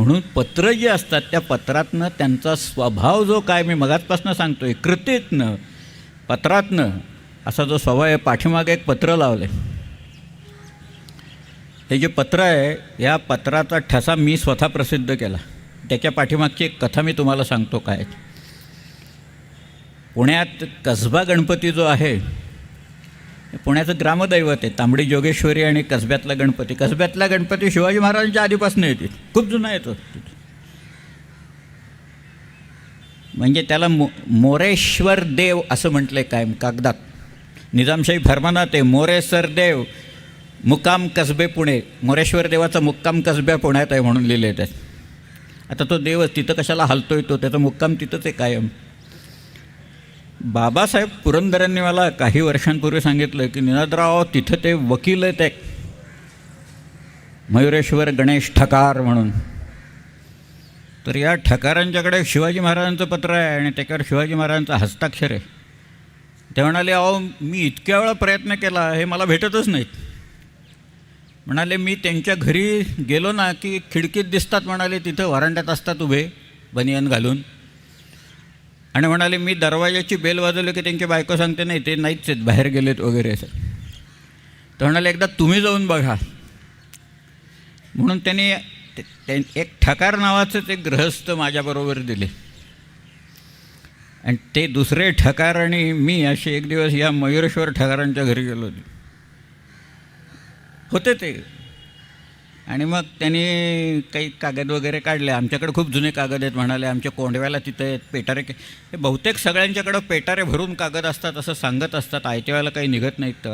म्हणून पत्र जी असतात त्या पत्रातनं त्यांचा स्वभाव जो काय मी मगाचपासून सांगतोय, कृतीतनं पत्रातनं असा जो स्वभाव आहे. पाठीमागे एक पत्र लावलं आहे. हे जे पत्र आहे या पत्राचा ठसा मी स्वतः प्रसिद्ध केला. त्याच्या पाठीमागची एक कथा मी तुम्हाला सांगतो. काय पुण्यात कसबा गणपती जो आहे, पुण्याचं ग्रामदैवत आहे. तांबडी जोगेश्वरी आणि कसब्यातला गणपती. कसब्यातला गणपती शिवाजी महाराजांच्या आधीपासून येते, खूप जुना येतो. म्हणजे त्याला मोरेश्वर देव असं म्हटलं आहे कायम कागदात. निजामशाही फरमानात आहे मोरेश्वर देव मुक्काम कसबे पुणे. मोरेश्वर देवाचा मुक्काम कसब्या पुण्यात आहे म्हणून लिहिले त्यात. आता तो देवच तिथं कशाला हलतोय, तो त्याचा मुक्काम तिथंच आहे कायम. बाबासाहेब पुरंदरेंनी मला काही वर्षांपूर्वी सांगितलं की निनादराव तिथं ते वकील आहेत एक मयुरेश्वर गणेश ठकार म्हणून. तर या ठकारांच्याकडे शिवाजी महाराजांचं पत्र आहे आणि त्याच्यावर शिवाजी महाराजांचा हस्ताक्षर आहे. ते म्हणाले, अहो मी इतक्या वेळा प्रयत्न केला, हे मला भेटतच नाहीत. म्हणाले मी त्यांच्या घरी गेलो ना की खिडकीत दिसतात. म्हणाले तिथं वरांड्यात असतात उभे बनियान घालून. आणि म्हणाले मी दरवाजाची बेल वाजवली की त्यांची बायको सांगते नाही ते नाहीच आहेत, बाहेर गेलेत वगैरे असं. तर म्हणाले एकदा तुम्ही जाऊन बघा. म्हणून त्यांनी एक ठकार नावाचंच एक गृहस्थ माझ्याबरोबर दिले. आणि ते दुसरे ठकार आणि मी असे एक दिवस या मयुरेश्वर ठकारांच्या घरी गेलो होते ते. आणि मग त्यांनी काही कागद वगैरे काढले. आमच्याकडे खूप जुने कागद आहेत. म्हणाले आमच्या कोंडव्याला तिथं आहेत पेटारे. हे बहुतेक सगळ्यांच्याकडं पेटारे भरून कागद असतात असं सांगत असतात. आयत्या वेळेला काही निघत नाहीत.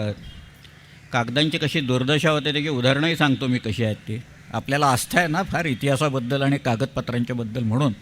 कागदांची कशी दुर्दशा होते त्याची उदाहरणंही सांगतो मी कशी आहेत ती. आपल्याला आस्था आहे ना फार इतिहासाबद्दल आणि कागदपत्रांच्याबद्दल. म्हणून